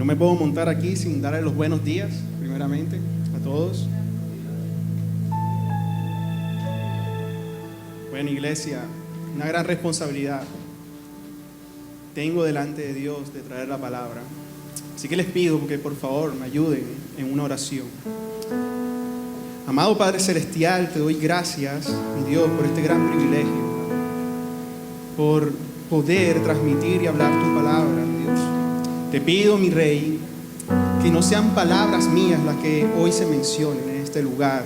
No me puedo montar aquí sin darle los buenos días, primeramente, a todos. Bueno, iglesia, una gran responsabilidad tengo delante de Dios de traer la palabra. Así que les pido que por favor me ayuden en una oración. Amado Padre Celestial, te doy gracias, mi Dios, por este gran privilegio, por poder transmitir y hablar tu palabra, mi Dios. Te pido, mi Rey, que no sean palabras mías las que hoy se mencionen en este lugar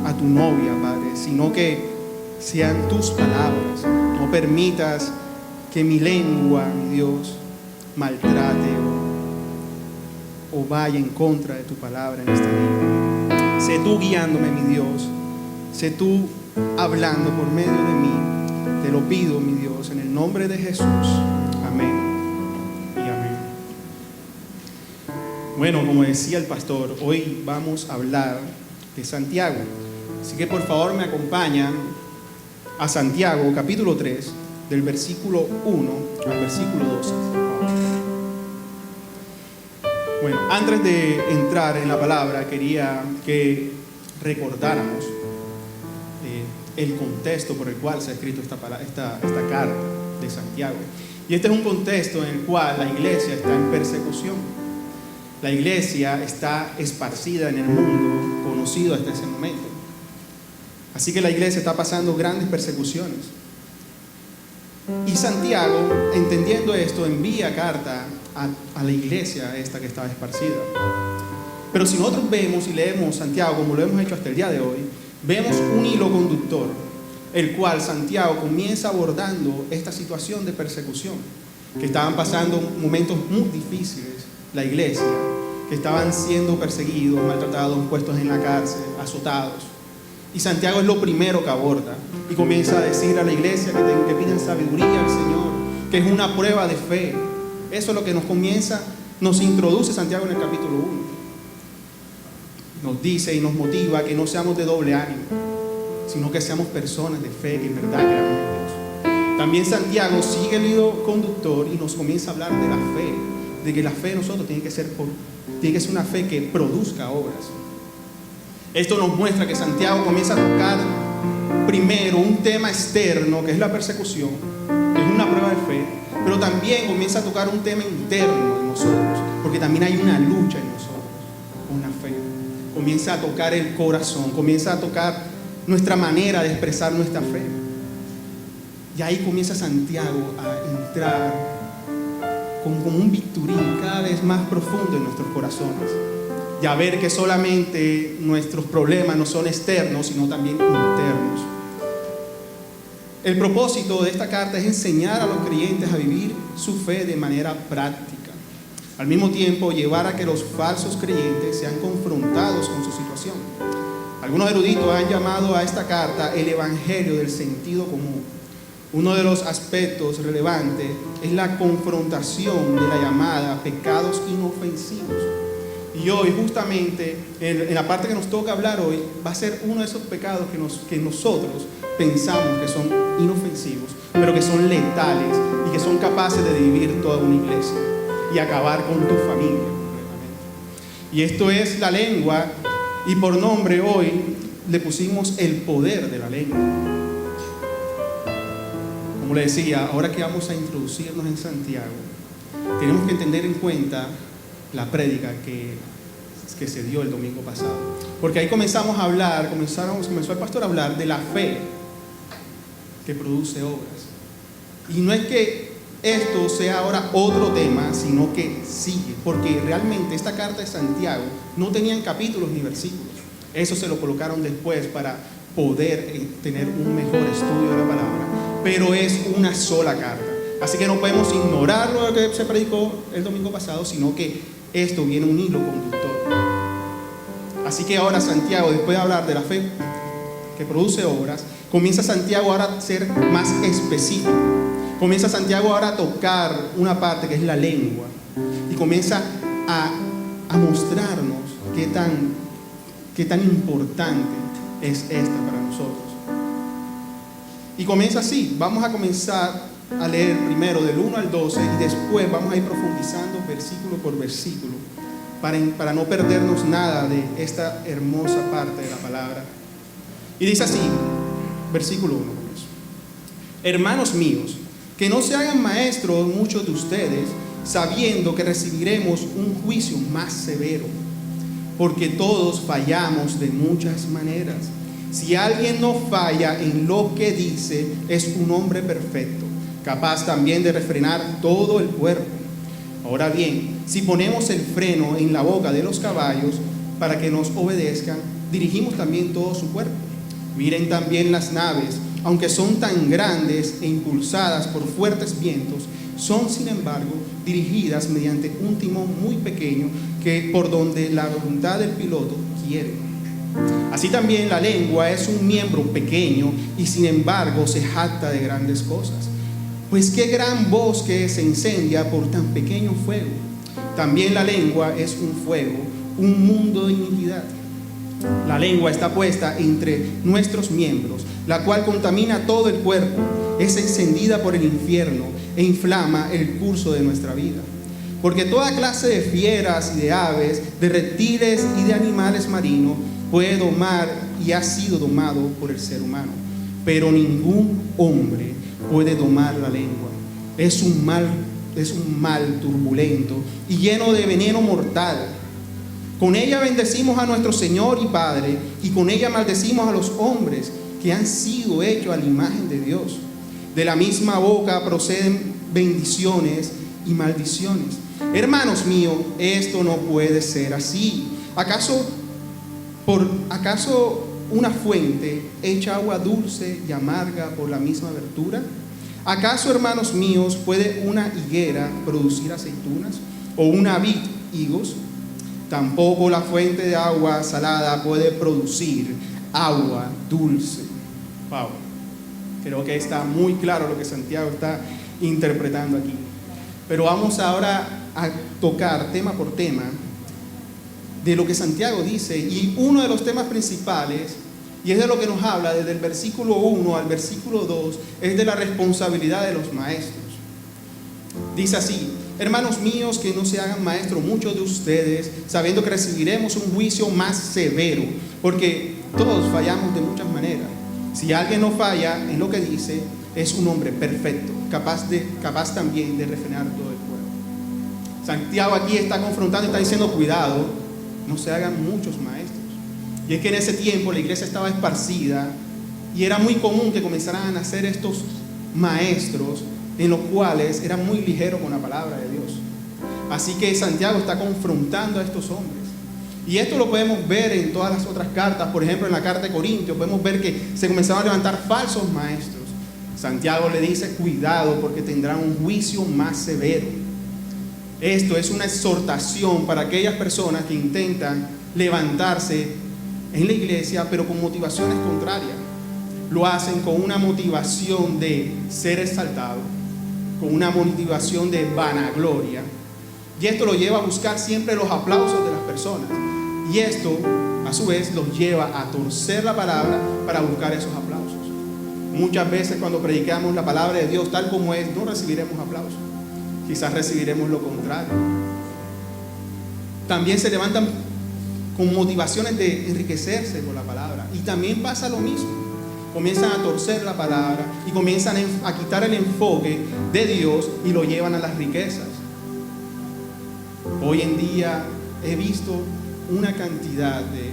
a tu novia, Padre, sino que sean tus palabras. No permitas que mi lengua, mi Dios, maltrate o vaya en contra de tu palabra en este día. Sé tú guiándome, mi Dios. Sé tú hablando por medio de mí. Te lo pido, mi Dios, en el nombre de Jesús. Amén y amén. Bueno, como decía el pastor, hoy vamos a hablar de Santiago. Así que por favor me acompañan a Santiago, capítulo 3, del versículo 1 al versículo 12. Bueno, antes de entrar en la palabra, quería que recordáramos el contexto por el cual se ha escrito esta carta de Santiago. Y este es un contexto en el cual la iglesia está en persecución. La iglesia está esparcida en el mundo conocido hasta ese momento. Así que la iglesia está pasando grandes persecuciones. Y Santiago, entendiendo esto, envía carta a la iglesia esta que estaba esparcida. Pero si nosotros vemos y leemos Santiago como lo hemos hecho hasta el día de hoy, vemos un hilo conductor, el cual Santiago comienza abordando esta situación de persecución, que estaban pasando momentos muy difíciles la iglesia, que estaban siendo perseguidos, maltratados, puestos en la cárcel, azotados. Y Santiago es lo primero que aborda y comienza a decir a la iglesia que piden sabiduría al Señor, que es una prueba de fe. Eso es lo que nos introduce Santiago en el capítulo 1. Nos dice y nos motiva a que no seamos de doble ánimo, sino que seamos personas de fe que en verdad creamos en Dios. También Santiago sigue el hilo conductor y nos comienza a hablar de la fe, de que la fe de nosotros tiene que ser una fe que produzca obras. Esto nos muestra que Santiago comienza a tocar primero un tema externo, que es la persecución, que es una prueba de fe, pero también comienza a tocar un tema interno en nosotros, porque también hay una lucha en nosotros con la fe. Comienza a tocar el corazón, comienza a tocar nuestra manera de expresar nuestra fe. Y ahí comienza Santiago a entrar como un bisturí cada vez más profundo en nuestros corazones. Y a ver que solamente nuestros problemas no son externos, sino también internos. El propósito de esta carta es enseñar a los creyentes a vivir su fe de manera práctica. Al mismo tiempo, llevar a que los falsos creyentes sean confrontados con su situación. Algunos eruditos han llamado a esta carta el evangelio del sentido común. Uno de los aspectos relevantes es la confrontación de la llamada pecados inofensivos. Y hoy, justamente, en la parte que nos toca hablar hoy, va a ser uno de esos pecados que nosotros pensamos que son inofensivos, pero que son letales y que son capaces de dividir toda una iglesia y acabar con tu familia completamente. Y esto es la lengua, y por nombre hoy le pusimos el poder de la lengua. Como le decía, ahora que vamos a introducirnos en Santiago, tenemos que tener en cuenta la prédica que se dio el domingo pasado. Porque ahí comenzamos a hablar, comenzó el pastor a hablar de la fe que produce obras. Y no es que esto sea ahora otro tema, sino que sigue. Porque realmente esta carta de Santiago no tenía capítulos ni versículos. Eso se lo colocaron después para poder tener un mejor estudio de la palabra. Pero es una sola carta. Así que no podemos ignorar lo que se predicó el domingo pasado, sino que esto viene un hilo conductor. Así que ahora Santiago, después de hablar de la fe que produce obras, comienza Santiago ahora a ser más específico. Comienza Santiago ahora a tocar una parte que es la lengua. Y comienza a mostrarnos qué tan importante es esta para nosotros. Y comienza así. Vamos a comenzar a leer primero del 1 al 12 y después vamos a ir profundizando versículo por versículo para no perdernos nada de esta hermosa parte de la palabra. Y dice así, versículo 1. Hermanos míos, que no se hagan maestros muchos de ustedes, sabiendo que recibiremos un juicio más severo, porque todos fallamos de muchas maneras. Si alguien no falla en lo que dice, es un hombre perfecto, capaz también de refrenar todo el cuerpo. Ahora bien, si ponemos el freno en la boca de los caballos para que nos obedezcan, dirigimos también todo su cuerpo. Miren también las naves, aunque son tan grandes e impulsadas por fuertes vientos, son sin embargo dirigidas mediante un timón muy pequeño que por donde la voluntad del piloto quiere. Así también la lengua es un miembro pequeño y sin embargo se jacta de grandes cosas. Pues qué gran bosque se incendia por tan pequeño fuego. También la lengua es un fuego, un mundo de iniquidad. La lengua está puesta entre nuestros miembros, la cual contamina todo el cuerpo, es encendida por el infierno e inflama el curso de nuestra vida. Porque toda clase de fieras y de aves, de reptiles y de animales marinos puede domar y ha sido domado por el ser humano. Pero ningún hombre puede domar la lengua. Es un mal turbulento y lleno de veneno mortal. Con ella bendecimos a nuestro Señor y Padre, y con ella maldecimos a los hombres que han sido hechos a la imagen de Dios. De la misma boca proceden bendiciones y maldiciones. Hermanos míos, esto no puede ser así. ¿Acaso una fuente echa agua dulce y amarga por la misma abertura? ¿Acaso, hermanos míos, puede una higuera producir aceitunas o una vid higos? Tampoco la fuente de agua salada puede producir agua dulce. Wow. Creo que está muy claro lo que Santiago está interpretando aquí. Pero vamos ahora a tocar tema por tema de lo que Santiago dice, y uno de los temas principales, y es de lo que nos habla desde el versículo 1 al versículo 2, es de la responsabilidad de los maestros. Dice así: hermanos míos, que no se hagan maestros muchos de ustedes, sabiendo que recibiremos un juicio más severo, porque todos fallamos de muchas maneras. Si alguien no falla en lo que dice, es un hombre perfecto, capaz también de refrenar todo el cuerpo. Santiago aquí está confrontando, está diciendo: cuidado, no se hagan muchos maestros. Y es que en ese tiempo la iglesia estaba esparcida y era muy común que comenzaran a nacer estos maestros en los cuales eran muy ligeros con la palabra de Dios. Así que Santiago está confrontando a estos hombres. Y esto lo podemos ver en todas las otras cartas. Por ejemplo, en la carta de Corintios podemos ver que se comenzaban a levantar falsos maestros. Santiago le dice: cuidado, porque tendrán un juicio más severo. Esto es una exhortación para aquellas personas que intentan levantarse en la iglesia, pero con motivaciones contrarias. Lo hacen con una motivación de ser exaltado, con una motivación de vanagloria. Y esto lo lleva a buscar siempre los aplausos de las personas. Y esto, a su vez, los lleva a torcer la palabra para buscar esos aplausos. Muchas veces cuando predicamos la palabra de Dios tal como es, no recibiremos aplausos. Quizás recibiremos lo contrario. También se levantan con motivaciones de enriquecerse por la palabra. Y también pasa lo mismo. Comienzan a torcer la palabra y comienzan a quitar el enfoque de Dios y lo llevan a las riquezas. Hoy en día he visto una cantidad de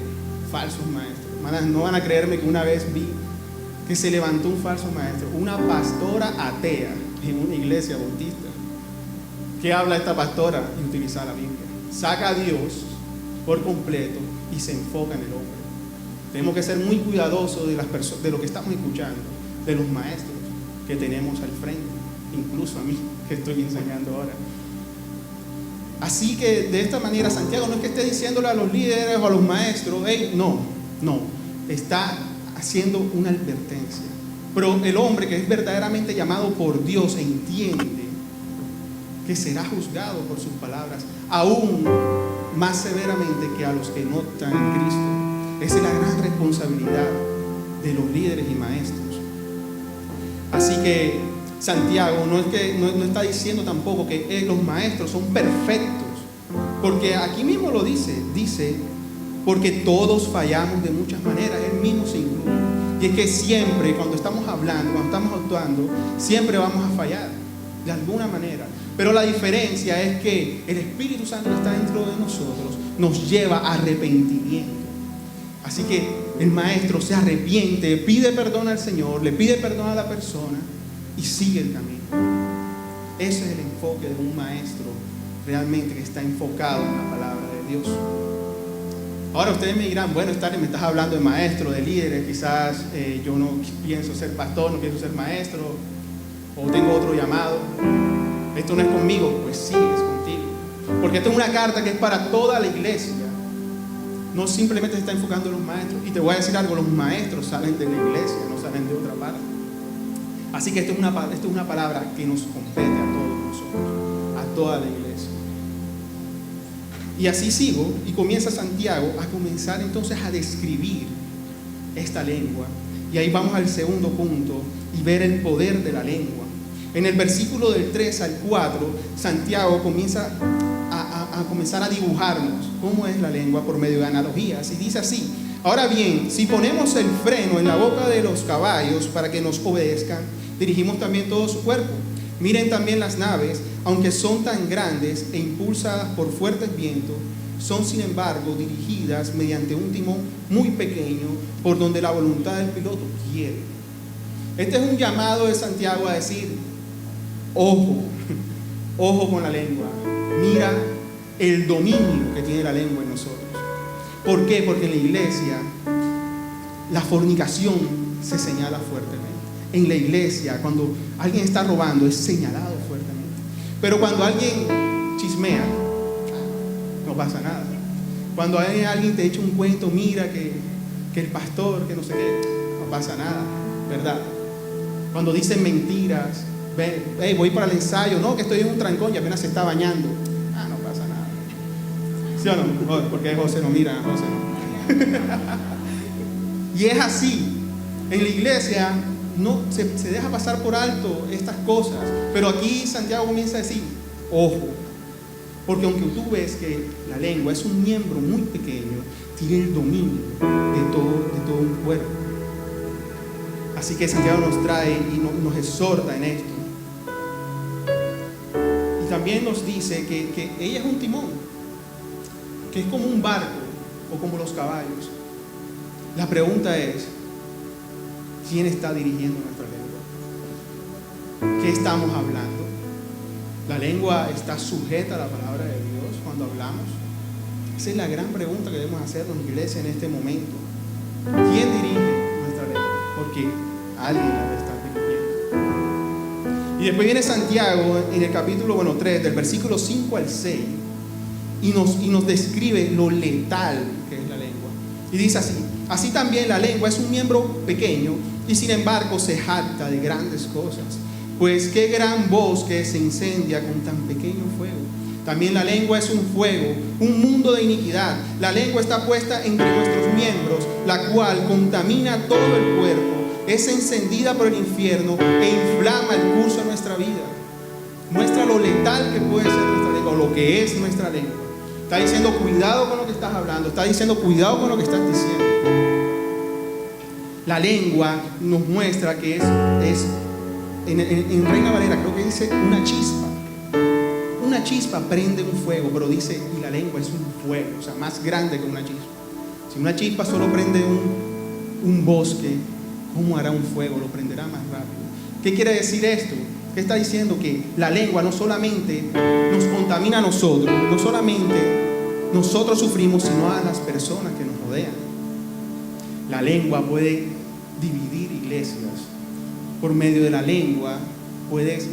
falsos maestros. No van a creerme que una vez vi que se levantó un falso maestro, una pastora atea en una iglesia bautista. ¿Qué habla esta pastora? Y utiliza la Biblia. Saca a Dios por completo y se enfoca en el hombre. Tenemos que ser muy cuidadosos de lo que estamos escuchando, de los maestros que tenemos al frente, incluso a mí que estoy enseñando ahora. Así que de esta manera Santiago no es que esté diciéndole a los líderes o a los maestros: hey, no, está haciendo una advertencia. Pero el hombre que es verdaderamente llamado por Dios entiende que será juzgado por sus palabras aún más severamente que a los que no están en Cristo. Esa es la gran responsabilidad de los líderes y maestros. Así que Santiago no está diciendo tampoco que los maestros son perfectos, porque aquí mismo lo dice, porque todos fallamos de muchas maneras, él mismo se incluye. Y es que siempre, cuando estamos hablando, cuando estamos actuando, siempre vamos a fallar, de alguna manera. Pero la diferencia es que el Espíritu Santo que está dentro de nosotros nos lleva a arrepentimiento. Así que el maestro se arrepiente, pide perdón al Señor, le pide perdón a la persona y sigue el camino. Ese es el enfoque de un maestro realmente que está enfocado en la palabra de Dios. Ahora ustedes me dirán, bueno, me estás hablando de maestro, de líderes, quizás yo no pienso ser pastor, no pienso ser maestro, o tengo otro llamado. Esto no es conmigo. Pues sí, es contigo. Porque esto es una carta que es para toda la iglesia. No simplemente se está enfocando en los maestros. Y te voy a decir algo, los maestros salen de la iglesia, no salen de otra parte. Así que esto es una palabra que nos compete a todos nosotros, a toda la iglesia. Y así sigo, y comienza Santiago a comenzar entonces a describir esta lengua. Y ahí vamos al segundo punto y ver el poder de la lengua. En el versículo del 3 al 4, Santiago comienza a comenzar a dibujarnos cómo es la lengua por medio de analogías. Y dice así: ahora bien, si ponemos el freno en la boca de los caballos para que nos obedezcan, dirigimos también todo su cuerpo. Miren también las naves, aunque son tan grandes e impulsadas por fuertes vientos, son sin embargo dirigidas mediante un timón muy pequeño por donde la voluntad del piloto quiere. Este es un llamado de Santiago a decir: ojo con la lengua. Mira el dominio que tiene la lengua en nosotros. ¿Por qué? Porque en la iglesia la fornicación se señala fuertemente. En la iglesia, cuando alguien está robando, es señalado fuertemente. Pero cuando alguien chismea, no pasa nada. Cuando alguien te echa un cuento, mira que el pastor, que no sé qué, no pasa nada, ¿verdad? Cuando dicen mentiras, hey, voy para el ensayo, no, que estoy en un trancón y apenas se está bañando, no pasa nada. ¿Sí o no? Porque José no mira, José no. Y es así. En la iglesia no se deja pasar por alto estas cosas, pero aquí Santiago comienza a decir: ojo, porque aunque tú ves que la lengua es un miembro muy pequeño, tiene el dominio de todo un cuerpo. Así que Santiago nos trae y nos exhorta en esto. Y también nos dice que ella es un timón, que es como un barco o como los caballos. La pregunta es: ¿quién está dirigiendo nuestra lengua? ¿Qué estamos hablando? ¿La lengua está sujeta a la palabra de Dios cuando hablamos? Esa es la gran pregunta que debemos hacernos en la iglesia en este momento. ¿Quién dirige nuestra lengua? Porque alguien la debe estar dirigiendo. Y después viene Santiago en el capítulo 3, del versículo 5 al 6, y nos describe lo letal que es la lengua. Y dice así: así también la lengua es un miembro pequeño y sin embargo se jacta de grandes cosas. Pues qué gran bosque se incendia con tan pequeño fuego. También la lengua es un fuego, un mundo de iniquidad. La lengua está puesta entre nuestros miembros, la cual contamina todo el cuerpo, es encendida por el infierno e inflama el curso de nuestra vida. Muestra lo letal que puede ser nuestra lengua, o lo que es nuestra lengua. Está diciendo: cuidado con lo que estás hablando. Está diciendo: cuidado con lo que estás diciendo. La lengua nos muestra que es en Reina Valera creo que dice una chispa. Una chispa prende un fuego, pero dice, y la lengua es un fuego, o sea, más grande que una chispa. Si una chispa solo prende un bosque, ¿cómo hará un fuego? Lo prenderá más rápido. ¿Qué quiere decir esto? ¿Qué está diciendo? Que la lengua no solamente nos contamina a nosotros, no solamente nosotros sufrimos, sino a las personas que nos rodean. La lengua puede dividir iglesias. Por medio de la lengua puedes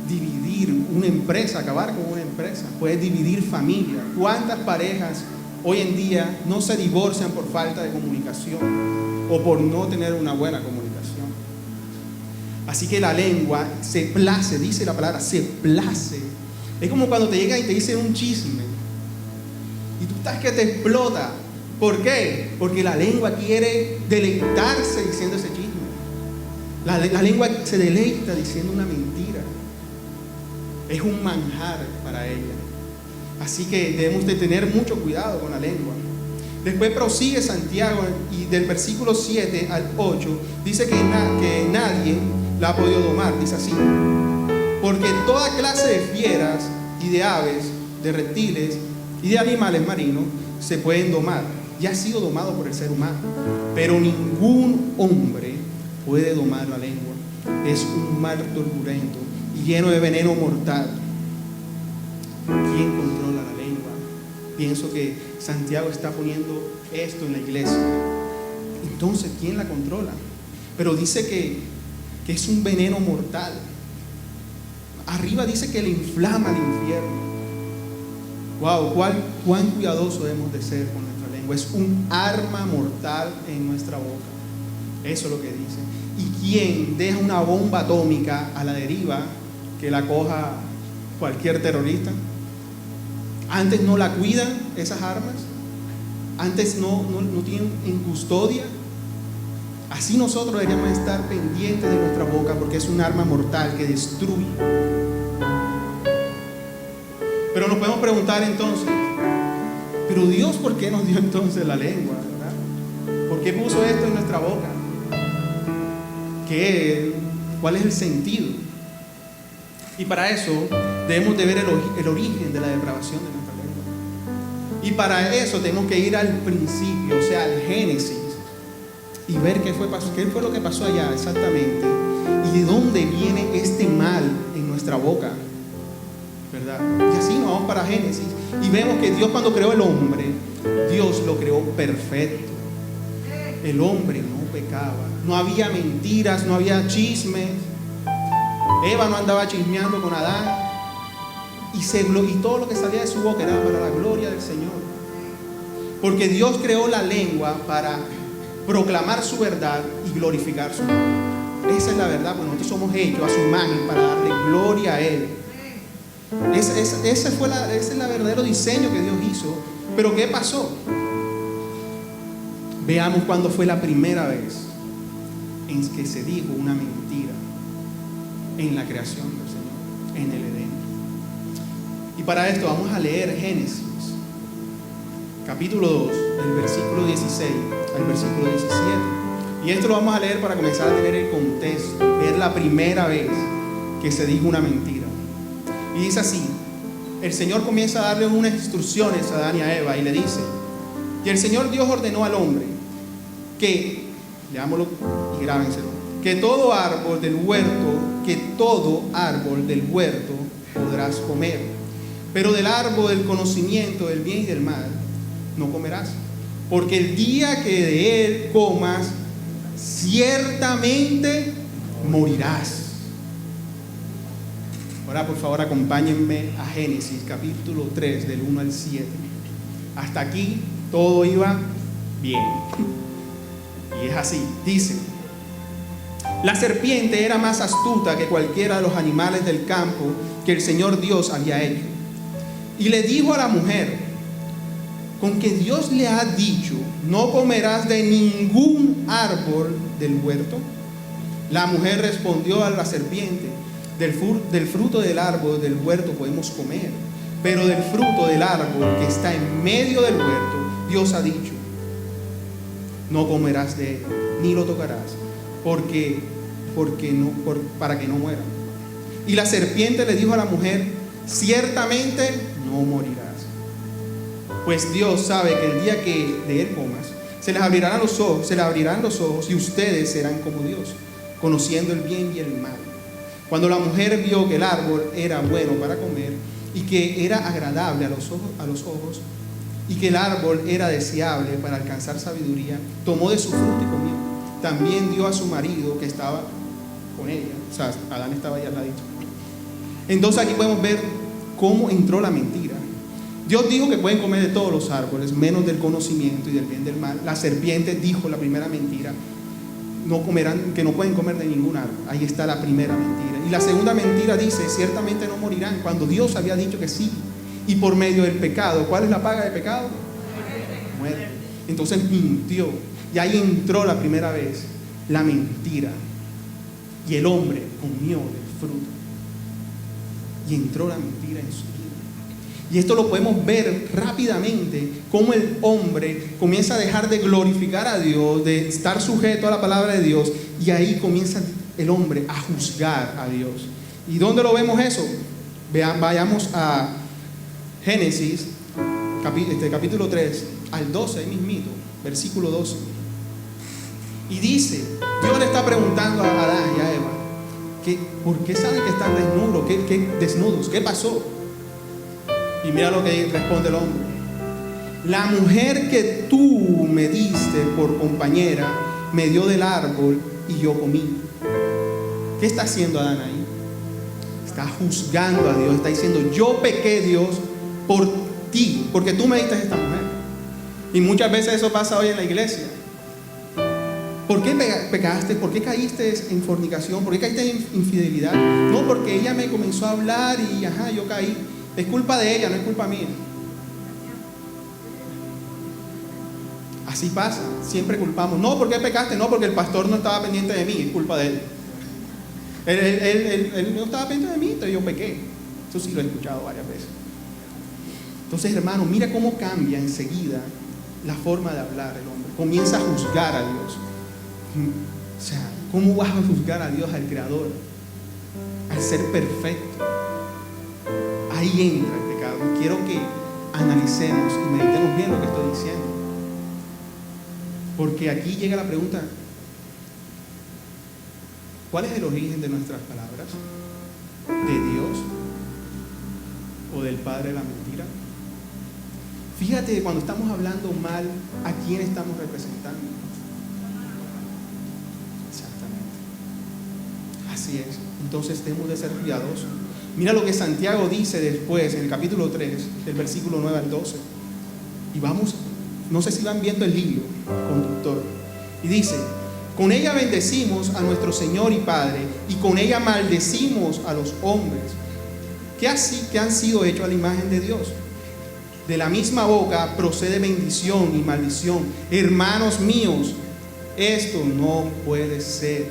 dividir una empresa, acabar con una empresa. Puedes dividir familias. ¿Cuántas parejas hoy en día no se divorcian por falta de comunicación o por no tener una buena comunicación? Así que la lengua se place, dice la palabra, se place. Es como cuando te llegan y te dicen un chisme y tú estás que te explota. ¿Por qué? Porque la lengua quiere deleitarse diciendo ese chisme. La lengua se deleita diciendo una mentira. Es un manjar para ella. Así que debemos de tener mucho cuidado con la lengua. Después prosigue Santiago y del versículo 7 al 8 dice que nadie la ha podido domar. Dice así: porque toda clase de fieras y de aves, de reptiles y de animales marinos se pueden domar y ha sido domado por el ser humano, pero ningún hombre puede domar la lengua. Es un mal turbulento y lleno de veneno mortal. ¿Quién controla la lengua? Pienso que Santiago está poniendo esto en la iglesia. Entonces, ¿quién la controla? Pero dice que es un veneno mortal. Arriba dice que le inflama el infierno. Wow, cuán cuidadosos debemos de ser con nuestra lengua. Es un arma mortal en nuestra boca. Eso es lo que dice. ¿Y quién deja una bomba atómica a la deriva que la coja cualquier terrorista? Antes no la cuidan esas armas. Antes no tienen en custodia. Así nosotros deberíamos estar pendientes de nuestra boca, porque es un arma mortal que destruye. Pero nos podemos preguntar entonces, pero Dios, ¿por qué nos dio entonces la lengua? ¿Verdad? ¿Por qué puso esto en nuestra boca? ¿Cuál es el sentido? Y para eso debemos de ver el origen de la depravación de nuestra lengua. Y para eso tenemos que ir al principio, o sea, al Génesis, y ver qué fue lo que pasó allá exactamente, y de dónde viene este mal en nuestra boca, ¿verdad? Y así nos vamos para Génesis y vemos que Dios, cuando creó el hombre, Dios lo creó perfecto. El hombre no pecaba, no había mentiras, no había chismes. Eva no andaba chismeando con Adán, y todo lo que salía de su boca era para la gloria del Señor, porque Dios creó la lengua para proclamar su verdad y glorificar su nombre. Esa es la verdad, porque nosotros somos hechos a su imagen para darle gloria a Él. Ese es el verdadero diseño que Dios hizo. Pero ¿qué pasó? Veamos cuándo fue la primera vez en que se dijo una mentira en la creación del Señor, en el Edén. Y para esto vamos a leer Génesis, capítulo 2, del versículo 16 al versículo 17. Y esto lo vamos a leer para comenzar a tener el contexto, ver la primera vez que se dijo una mentira. Y dice así: el Señor comienza a darle unas instrucciones a Adán y a Eva y le dice: y el Señor Dios ordenó al hombre que, leámoslo y grábenselo, que todo árbol del huerto podrás comer, pero del árbol del conocimiento del bien y del mal no comerás, porque el día que de él comas, ciertamente morirás. Ahora, por favor, acompáñenme a Génesis capítulo 3 del 1 al 7. Hasta aquí todo iba bien. Y es así, dice: la serpiente era más astuta que cualquiera de los animales del campo que el Señor Dios había hecho. Y le dijo a la mujer: con que Dios le ha dicho, no comerás de ningún árbol del huerto. La mujer respondió a la serpiente: del fruto del árbol del huerto podemos comer, pero del fruto del árbol que está en medio del huerto, Dios ha dicho, no comerás de él, ni lo tocarás, para que no mueran. Y la serpiente le dijo a la mujer: ciertamente no morirás, pues Dios sabe que el día que de él comas, se les abrirán los ojos y ustedes serán como Dios, conociendo el bien y el mal. Cuando la mujer vio que el árbol era bueno para comer y que era agradable a los ojos y que el árbol era deseable para alcanzar sabiduría, tomó de su fruto y comió. También dio a su marido que estaba con ella, o sea, Adán estaba ahí al ladito. Entonces aquí podemos ver cómo entró la mentira. Dios dijo que pueden comer de todos los árboles, menos del conocimiento y del bien y del mal. La serpiente dijo la primera mentira: no comerán, que no pueden comer de ningún árbol. Ahí está la primera mentira. Y la segunda mentira dice: ciertamente no morirán, cuando Dios había dicho que sí. Y por medio del pecado, ¿cuál es la paga del pecado? Muerte. Entonces mintió. Y ahí entró la primera vez la mentira. Y el hombre comió del fruto. Y entró la mentira en su vida. Y esto lo podemos ver rápidamente, cómo el hombre comienza a dejar de glorificar a Dios, de estar sujeto a la palabra de Dios, y ahí comienza el hombre a juzgar a Dios. ¿Y dónde lo vemos eso? Vayamos a Génesis, capítulo 3, al 12, ahí mismito, versículo 12. Y dice, Dios le está preguntando a Adán y a Eva, ¿por qué saben que están desnudos? ¿Qué pasó? Y mira lo que responde el hombre: la mujer que tú me diste por compañera me dio del árbol y yo comí. ¿Qué está haciendo Adán ahí? Está juzgando a Dios, está diciendo, yo pequé, Dios, por ti, porque tú me diste a esta mujer. Y muchas veces eso pasa hoy en la iglesia. ¿Por qué pecaste? ¿Por qué caíste en fornicación? ¿Por qué caíste en infidelidad? No, porque ella me comenzó a hablar y yo caí. Es culpa de ella, no es culpa mía. Así pasa, siempre culpamos. No, ¿por qué pecaste? No, porque el pastor no estaba pendiente de mí, es culpa de él. Él no estaba pendiente de mí, entonces yo pequé. Eso sí lo he escuchado varias veces. Entonces, hermano, mira cómo cambia enseguida la forma de hablar el hombre. Comienza a juzgar a Dios. O sea, ¿cómo vas a juzgar a Dios, al Creador? Al ser perfecto. Ahí entra el pecado. Quiero que analicemos y meditemos bien lo que estoy diciendo. Porque aquí llega la pregunta: ¿cuál es el origen de nuestras palabras? ¿De Dios o del Padre de la mentira? Fíjate, cuando estamos hablando mal, ¿a quién estamos representando? Exactamente. Así es. Entonces tenemos de ser cuidadosos. Mira lo que Santiago dice después, en el capítulo 3, del versículo 9 al 12. Y vamos, no sé si van viendo el hilo conductor. Y dice: con ella bendecimos a nuestro Señor y Padre, y con ella maldecimos a los hombres que han sido hechos a la imagen de Dios. De la misma boca procede bendición y maldición. Hermanos míos, esto no puede ser.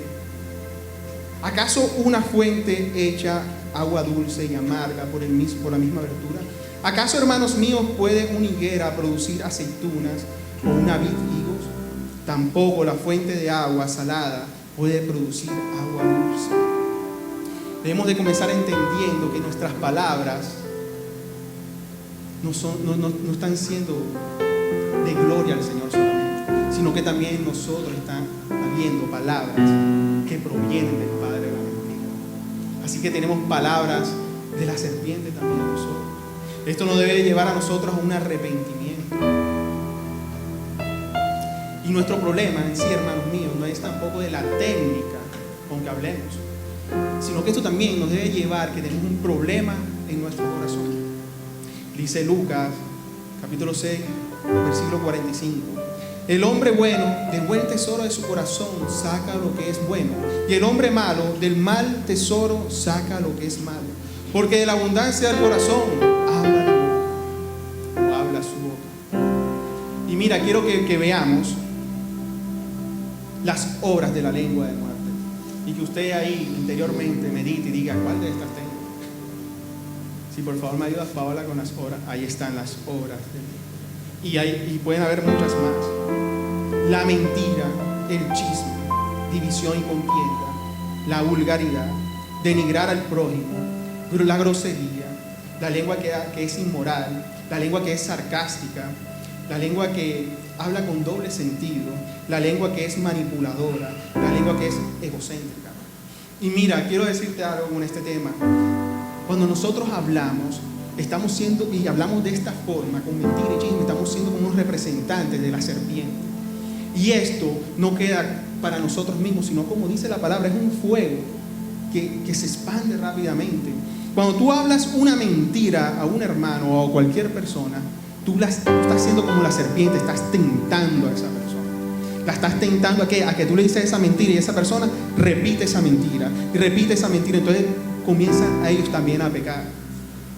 ¿Acaso una fuente echa agua dulce y amarga por la misma abertura? ¿Acaso, hermanos míos, puede una higuera producir aceitunas o una vid higos? Tampoco la fuente de agua salada puede producir agua dulce. Debemos de comenzar entendiendo que nuestras palabras no están siendo de gloria al Señor solamente, sino que también nosotros están habiendo palabras que provienen del Padre de la mentira. Así que tenemos palabras de la serpiente también en nosotros. Esto nos debe llevar a nosotros a un arrepentimiento. Y nuestro problema en sí, hermanos míos, no es tampoco de la técnica con que hablemos, sino que esto también nos debe llevar que tenemos un problema en nuestro corazón. Dice Lucas, capítulo 6, versículo 45. El hombre bueno, del buen tesoro de su corazón, saca lo que es bueno. Y el hombre malo, del mal tesoro, saca lo que es malo. Porque de la abundancia del corazón, habla la boca, o habla su boca. Y mira, quiero que veamos las obras de la lengua de muerte. Y que usted ahí interiormente medite y diga, ¿cuál de estas tengo? Si por favor me ayuda Paola con las obras. Ahí están las obras. Y pueden haber muchas más. La mentira, el chisme, división y contienda, la vulgaridad, denigrar al prójimo, la grosería, la lengua que es inmoral, la lengua que es sarcástica, la lengua que habla con doble sentido, la lengua que es manipuladora, la lengua que es egocéntrica. Y mira, quiero decirte algo con este tema. Cuando nosotros hablamos, estamos siendo, y hablamos de esta forma, con mentira y chisme, estamos siendo como unos representantes de la serpiente. Y esto no queda para nosotros mismos, sino, como dice la palabra, es un fuego que se expande rápidamente. Cuando tú hablas una mentira a un hermano o a cualquier persona, tú estás siendo como la serpiente, estás tentando a esa persona. La estás tentando a que tú le dices esa mentira y esa persona repite esa mentira y repite esa mentira. Entonces comienzan a ellos también a pecar,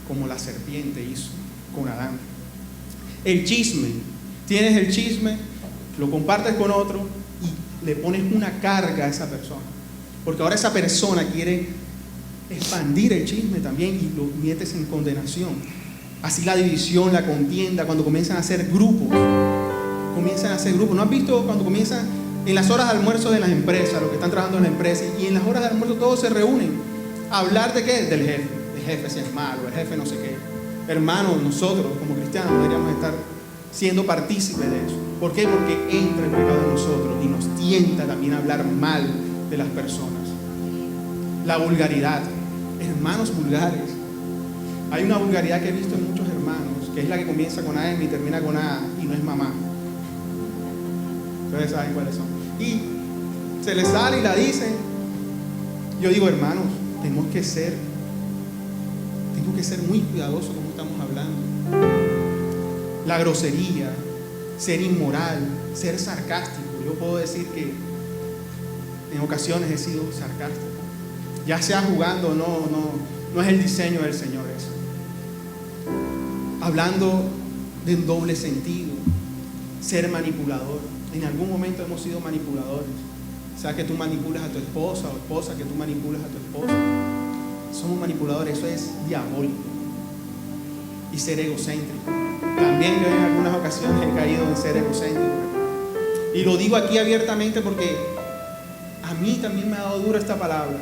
como la serpiente hizo con Adán. El chisme, tienes el chisme, lo compartes con otro y le pones una carga a esa persona. Porque ahora esa persona quiere expandir el chisme también y lo metes en condenación. Así la división, la contienda, cuando comienzan a hacer grupos. ¿No has visto cuando comienzan en las horas de almuerzo de las empresas, los que están trabajando en la empresa, y en las horas de almuerzo todos se reúnen a hablar de qué? Del jefe. El jefe si es malo, el jefe no sé qué. Hermanos, nosotros como cristianos deberíamos estar siendo partícipes de eso. ¿Por qué? Porque entra el pecado en nosotros y nos tienta también a hablar mal de las personas. La vulgaridad. Hermanos vulgares. Hay una vulgaridad que he visto en muchos hermanos, que es la que comienza con AM y termina con A y no es mamá. Ustedes saben cuáles son. Y se les sale y la dicen. Yo digo, hermanos, tengo que ser muy cuidadosos como estamos hablando. La grosería, ser inmoral, ser sarcástico. Yo puedo decir que en ocasiones he sido sarcástico. Ya sea jugando, no es el diseño del Señor eso. Hablando de un doble sentido, ser manipulador. En algún momento hemos sido manipuladores. O sea, que tú manipulas a tu esposa o esposa que tú manipulas a tu esposo. Somos manipuladores, eso es diabólico. Y ser egocéntrico. También yo en algunas ocasiones he caído en ser egocéntrico. Y lo digo aquí abiertamente porque a mí también me ha dado duro esta palabra.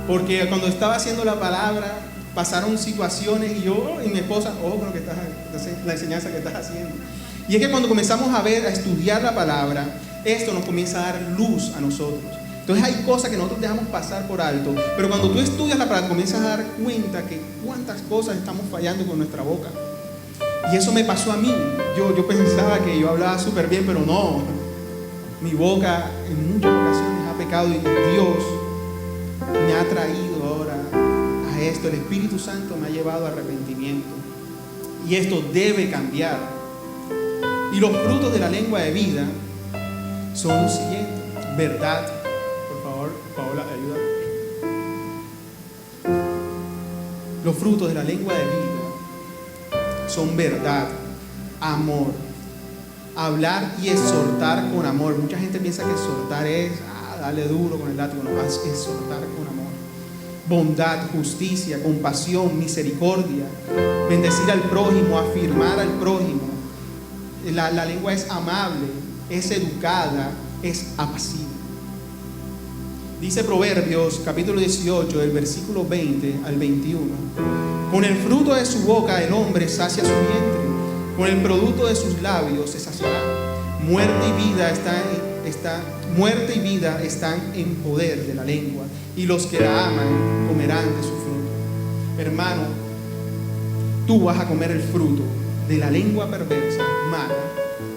Porque cuando estaba haciendo la palabra, pasaron situaciones y yo y mi esposa, ojo con lo que estás, la enseñanza que estás haciendo. Y es que cuando comenzamos a estudiar la palabra, esto nos comienza a dar luz a nosotros. Entonces hay cosas que nosotros dejamos pasar por alto, pero cuando tú estudias la palabra, comienzas a dar cuenta que cuántas cosas estamos fallando con nuestra boca. Y eso me pasó a mí. Yo pensaba que yo hablaba súper bien, pero no. Mi boca en muchas ocasiones ha pecado y Dios me ha traído ahora a esto. El Espíritu Santo me ha llevado a arrepentimiento. Y esto debe cambiar. Y los frutos de la lengua de vida son los siguientes. Verdad. Por favor, Paola, ayuda. Los frutos de la lengua de vida son verdad, amor, hablar y exhortar con amor. Mucha gente piensa que exhortar es darle duro con el látigo. No, es exhortar con amor. Bondad, justicia, compasión, misericordia, bendecir al prójimo, afirmar al prójimo. La lengua es amable, es educada, es apacible. Dice Proverbios capítulo 18, del versículo 20 al 21. Con el fruto de su boca el hombre sacia su vientre, con el producto de sus labios se saciará. Muerte y vida están en poder de la lengua, y los que la aman comerán de su fruto. Hermano, tú vas a comer el fruto de la lengua perversa, mala,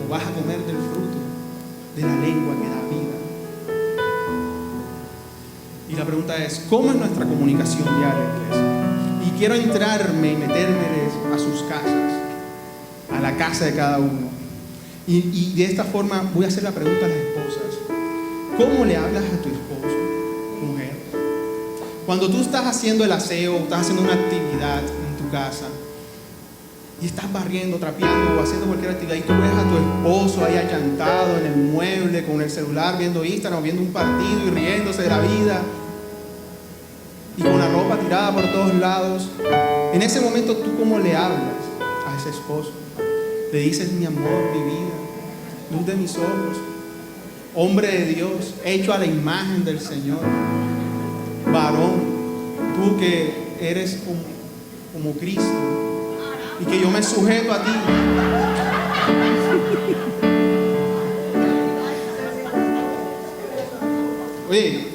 o vas a comer del fruto de la lengua que da vida. Y la pregunta es, ¿cómo es nuestra comunicación diaria, iglesia? Y quiero entrarme y meterme a sus casas, a la casa de cada uno. Y de esta forma voy a hacer la pregunta a las esposas. ¿Cómo le hablas a tu esposo, mujer? Cuando tú estás haciendo el aseo, estás haciendo una actividad en tu casa, y estás barriendo, trapeando o haciendo cualquier actividad, y tú ves a tu esposo ahí allantado en el mueble con el celular viendo Instagram, viendo un partido y riéndose de la vida, y con la ropa tirada por todos lados. En ese momento, ¿tú cómo le hablas a ese esposo? Le dices: mi amor, mi vida, luz de mis ojos, hombre de Dios, hecho a la imagen del Señor, varón, tú que eres como Cristo, y que yo me sujeto a ti. Oye,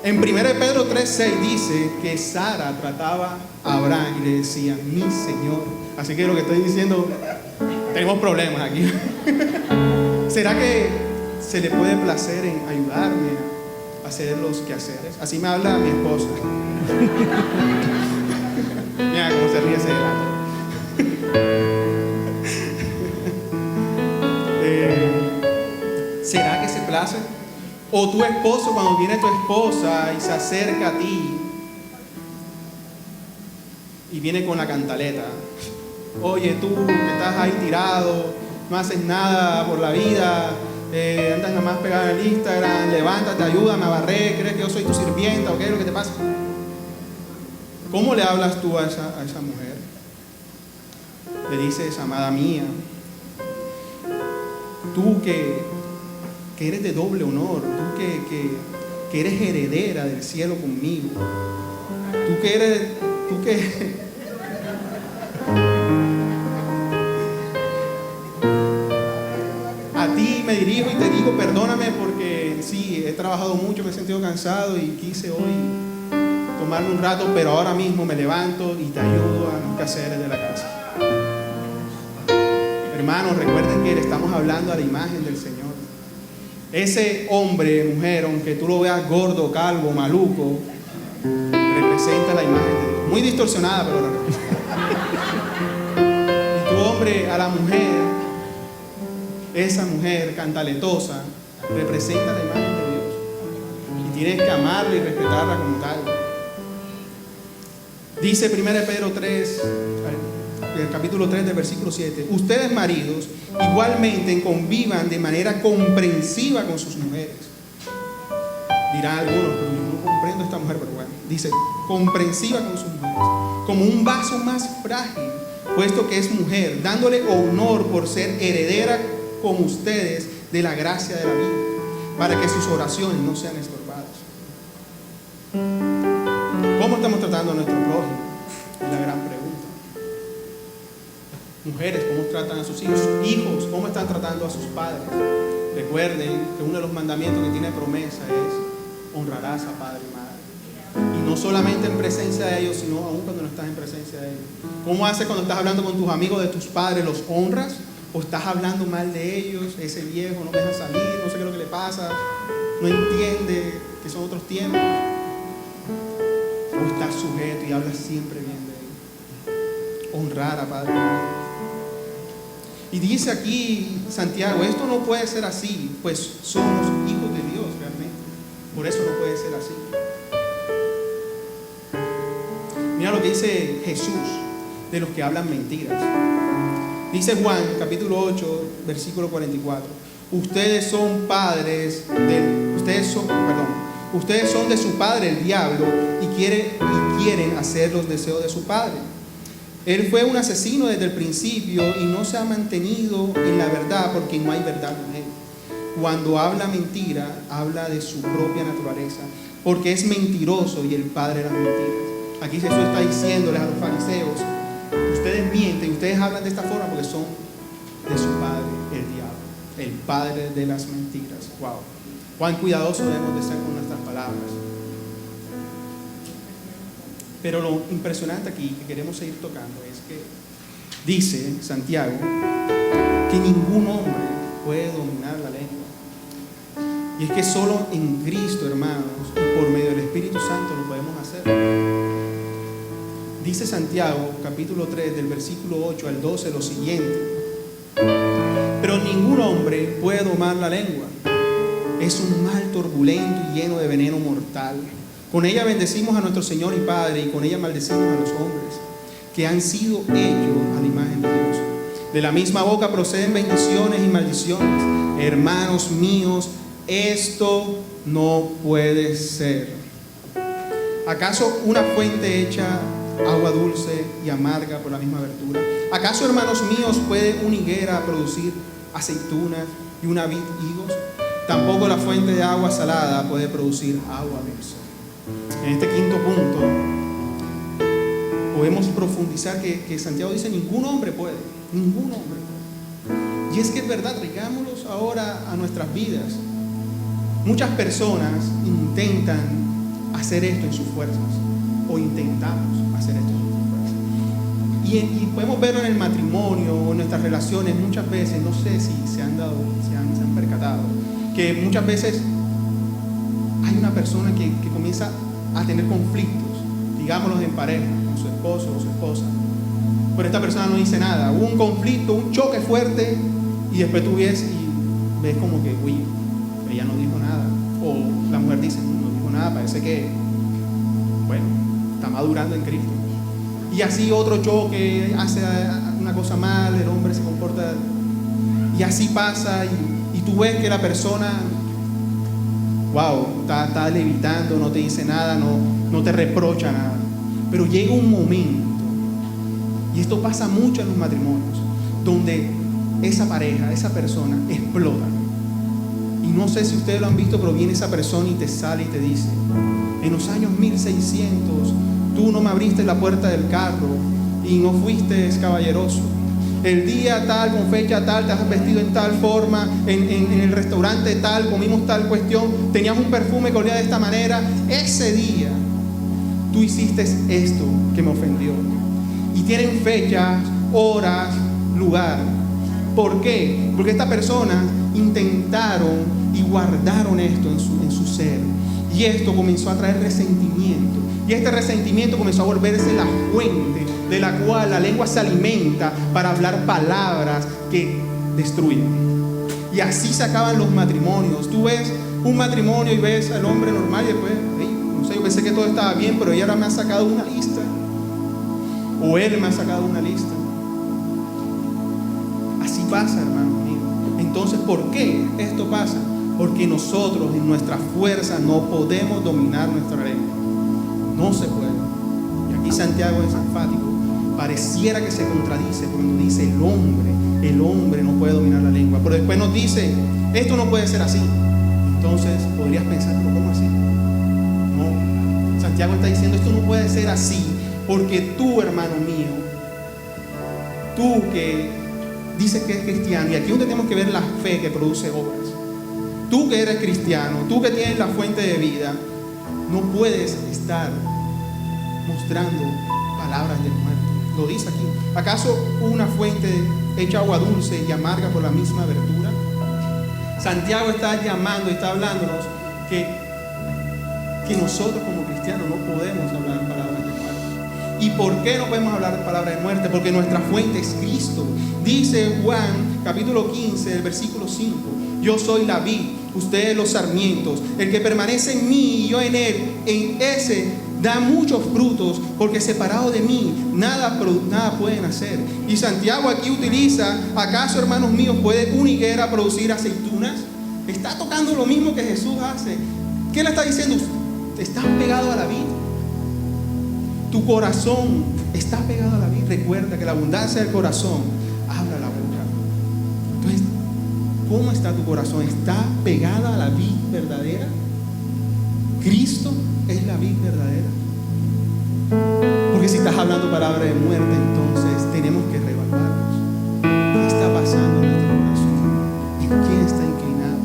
en 1 Pedro 3:6 dice que Sara trataba a Abraham y le decía: mi Señor. Así que lo que estoy diciendo, tenemos problemas aquí. ¿Será que se le puede placer en ayudarme a hacer los quehaceres? Así me habla mi esposa. Mira cómo se ríe ese helado. ¿Será que se place? O tu esposo, cuando viene tu esposa y se acerca a ti y viene con la cantaleta: oye, tú que estás ahí tirado, no haces nada por la vida, Andas nada más pegada en el Instagram, levántate, ayúdame a barrer, crees que yo soy tu sirvienta o qué es lo que te pasa. ¿Cómo le hablas tú a esa mujer? Le dices, amada mía, tú que eres de doble honor, tú que eres heredera del cielo conmigo, tú que a ti me dirijo y te digo, perdóname porque sí, he trabajado mucho, me he sentido cansado y quise hoy tomarme un rato, pero ahora mismo me levanto y te ayudo a los quehaceres de la casa. Hermanos, recuerden que le estamos hablando a la imagen del Señor. Ese hombre, mujer, aunque tú lo veas gordo, calvo, maluco, representa la imagen de Dios. Muy distorsionada, pero la representa. Y tu hombre a la mujer, esa mujer cantaletosa, representa la imagen de Dios. Y tienes que amarla y respetarla como tal. Dice 1 Pedro 3, el capítulo 3 del versículo 7, ustedes maridos igualmente convivan de manera comprensiva con sus mujeres. Dirán algunos, pero yo no comprendo a esta mujer, pero bueno, dice comprensiva con sus mujeres, como un vaso más frágil, puesto que es mujer, dándole honor por ser heredera como ustedes de la gracia de la vida, para que sus oraciones no sean estorbadas. ¿Cómo estamos tratando a nuestro prójimo? Es la gran pregunta. Mujeres, ¿cómo tratan a sus hijos? Hijos, ¿cómo están tratando a sus padres? Recuerden que uno de los mandamientos que tiene promesa es honrarás a padre y madre. Y no solamente en presencia de ellos, sino aún cuando no estás en presencia de ellos. ¿Cómo haces cuando estás hablando con tus amigos de tus padres? ¿Los honras? ¿O estás hablando mal de ellos? Ese viejo no me deja salir, no sé qué es lo que le pasa, no entiende que son otros tiempos. ¿O estás sujeto y hablas siempre bien de él? Honrar a padre y madre. Y dice aquí Santiago, esto no puede ser así, pues somos hijos de Dios realmente. Por eso no puede ser así. Mira lo que dice Jesús de los que hablan mentiras. Dice Juan, capítulo 8, versículo 44. Ustedes son de su padre el diablo y quieren hacer los deseos de su padre. Él fue un asesino desde el principio y no se ha mantenido en la verdad porque no hay verdad en él. Cuando habla mentira, habla de su propia naturaleza, porque es mentiroso y el padre de las mentiras. Aquí Jesús está diciéndoles a los fariseos, ustedes mienten, ustedes hablan de esta forma porque son de su padre, el diablo, el padre de las mentiras. Wow. Cuán cuidadosos debemos de ser con nuestras palabras. Pero lo impresionante aquí que queremos seguir tocando es que dice Santiago que ningún hombre puede dominar la lengua. Y es que solo en Cristo, hermanos, y por medio del Espíritu Santo lo podemos hacer. Dice Santiago, capítulo 3, del versículo 8 al 12, lo siguiente. Pero ningún hombre puede domar la lengua. Es un mal turbulento y lleno de veneno mortal. Con ella bendecimos a nuestro Señor y Padre, y con ella maldecimos a los hombres, que han sido hechos a la imagen de Dios. De la misma boca proceden bendiciones y maldiciones. Hermanos míos, esto no puede ser. ¿Acaso una fuente hecha agua dulce y amarga por la misma abertura? ¿Acaso, hermanos míos, puede una higuera producir aceitunas y una vid higos? Tampoco la fuente de agua salada puede producir agua dulce. En este quinto punto podemos profundizar que Santiago dice ningún hombre puede, ningún hombre puede. Y es que es verdad, traigámoslos ahora a nuestras vidas. Muchas personas intentan hacer esto en sus fuerzas, o intentamos hacer esto en sus fuerzas. Y podemos verlo en el matrimonio o en nuestras relaciones muchas veces. No sé si se han percatado que muchas veces hay una persona que comienza a tener conflictos, digámoslos en pareja, con su esposo o su esposa, pero esta persona no dice nada. Hubo un conflicto, un choque fuerte, y después tú ves y ves como que, uy, ella no dijo nada, o la mujer dice, no dijo nada, parece que, bueno, está madurando en Cristo. Y así otro choque, hace una cosa mal, el hombre se comporta, y así pasa, y y tú ves que la persona, wow, está levitando, no te dice nada, no te reprocha nada. Pero llega un momento, y esto pasa mucho en los matrimonios, donde esa pareja, esa persona explota. Y no sé si ustedes lo han visto, pero viene esa persona y te sale y te dice: en los años 1600 tú no me abriste la puerta del carro y no fuiste caballeroso. El día tal, con fecha tal, te has vestido en tal forma, en el restaurante tal, comimos tal cuestión, tenías un perfume que olía de esta manera. Ese día tú hiciste esto que me ofendió. Y tienen fechas, horas, lugar. ¿Por qué? Porque estas personas intentaron y guardaron esto en su ser. Y esto comenzó a traer resentimiento. Y este resentimiento comenzó a volverse la fuente de la cual la lengua se alimenta para hablar palabras que destruyen. Y así se acaban los matrimonios. Tú ves un matrimonio y ves al hombre normal y después, no sé, yo pensé que todo estaba bien, pero ella ahora me ha sacado una lista. O él me ha sacado una lista. Así pasa, hermano mío. Entonces, ¿por qué esto pasa? Porque nosotros en nuestra fuerza no podemos dominar nuestra lengua. No se puede. Y aquí Santiago es enfático. Pareciera que se contradice cuando dice el hombre no puede dominar la lengua. Pero después nos dice, esto no puede ser así. Entonces podrías pensar, ¿pero cómo así? No. Santiago está diciendo, esto no puede ser así. Porque tú, hermano mío, tú que dices que es cristiano, y aquí es donde tenemos que ver la fe que produce obras. Tú que eres cristiano, tú que tienes la fuente de vida, no puedes estar mostrando palabras de muerte. Lo dice aquí. ¿Acaso una fuente hecha agua dulce y amarga por la misma abertura? Santiago está llamando y está hablándonos que nosotros como cristianos no podemos hablar palabras de muerte. ¿Y por qué no podemos hablar palabras de muerte? Porque nuestra fuente es Cristo. Dice Juan capítulo 15, el versículo 5: yo soy la vid, ustedes los sarmientos. El que permanece en mí y yo en él, en ese da muchos frutos, porque separado de mí nada pueden hacer. Y Santiago aquí utiliza, ¿acaso, hermanos míos, puede una higuera producir aceitunas? Está tocando lo mismo que Jesús hace. ¿Qué le está diciendo? Estás pegado a la vid. Tu corazón está pegado a la vid. Recuerda que la abundancia del corazón habla la boca. Entonces, ¿cómo está tu corazón? ¿Está pegada a la vid verdadera? Cristo es la vid verdadera. Porque si estás hablando palabra de muerte, entonces tenemos que reevaluarnos. ¿Qué está pasando en nuestro corazón? ¿En quién está inclinado?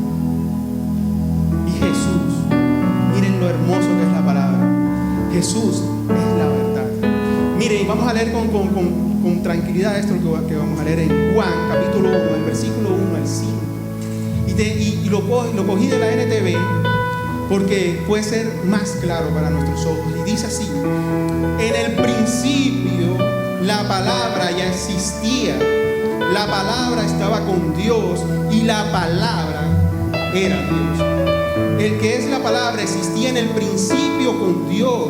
Y Jesús, miren lo hermoso que es la palabra. Jesús es la verdad. Miren, vamos a leer con tranquilidad esto que vamos a leer en Juan capítulo 1, el versículo 1 al 5. Y lo cogí de la NTV porque puede ser más claro para nuestros ojos. Y dice así: en el principio la palabra ya existía, la palabra estaba con Dios y la palabra era Dios. El que es la palabra existía en el principio con Dios.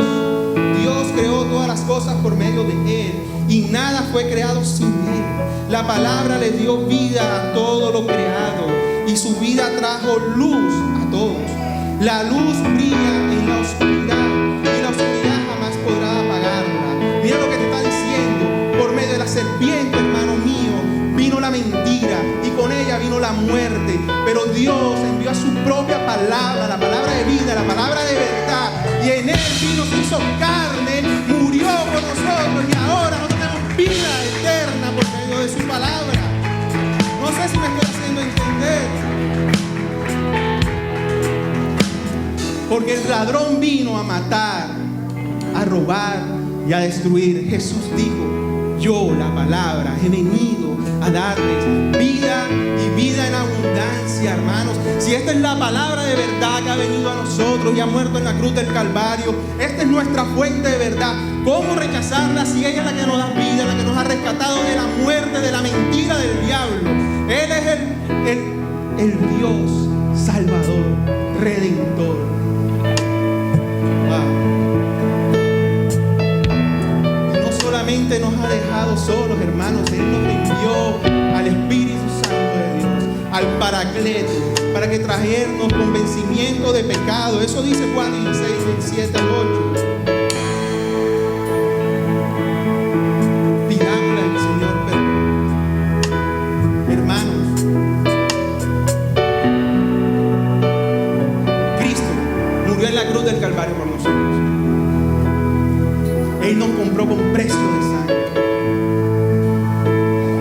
Dios creó todas las cosas por medio de Él y nada fue creado sin Él. La palabra le dio vida a todo lo creado y su vida trajo luz a todos. La luz brilla en la oscuridad y la oscuridad jamás podrá apagarla. Mira lo que te está diciendo. Por medio de la serpiente, hermano mío, vino la mentira y con ella vino la muerte. Pero Dios envió a su propia palabra, la palabra de vida, la palabra de verdad. Y en Él vino, se hizo carne, murió por nosotros y ahora nosotros tenemos vida eterna por medio de su palabra. No sé si me estoy haciendo entender. Porque el ladrón vino a matar, a robar y a destruir. Jesús dijo: yo, la palabra, he venido a darles vida y vida en abundancia, hermanos. Si esta es la palabra de verdad que ha venido a nosotros y ha muerto en la cruz del Calvario, esta es nuestra fuente de verdad. ¿Cómo rechazarla si ella es la que nos da vida, la que nos ha rescatado de la muerte, de la mentira del diablo? Él es el Dios Salvador, Redentor. No solamente nos ha dejado solos, hermanos, Él nos envió al Espíritu Santo de Dios, al Paráclito, paracleto, para que trajernos convencimiento de pecado. Eso dice Juan 16, 27 al 8. Pidámosle al Señor perdón. Hermanos, Cristo murió en la cruz del Calvario por nosotros. Él nos compró con precio de sangre.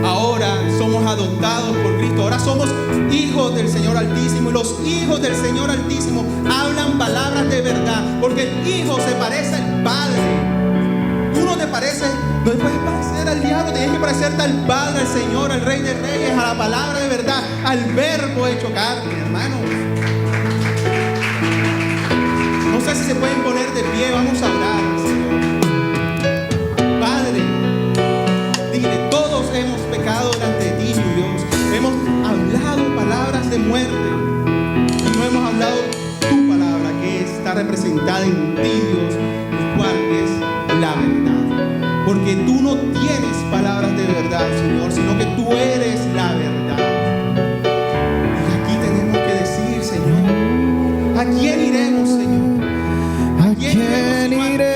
Ahora somos adoptados por Cristo. Ahora somos hijos del Señor Altísimo. Y los hijos del Señor Altísimo hablan palabras de verdad. Porque el hijo se parece al Padre. Tú no te pareces, no te puedes parecer al diablo. Tienes que parecerte al Padre, al Señor, al Rey de Reyes, a la palabra de verdad, al Verbo hecho carne, hermanos. No sé si se pueden poner de pie. Vamos a orar al Señor. Padre, dile, todos hemos pecado delante de ti, mi Dios. Hemos hablado palabras de muerte y no hemos hablado tu palabra, que está representada en ti, Dios, el cual es la verdad. Porque tú no tienes palabras de verdad, Señor, sino que tú eres la verdad. Y aquí tenemos que decir, Señor, ¿a quién iremos, Señor? ¿A quién iré?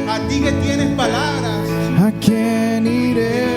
A ti que tienes palabras. ¿A quién iré?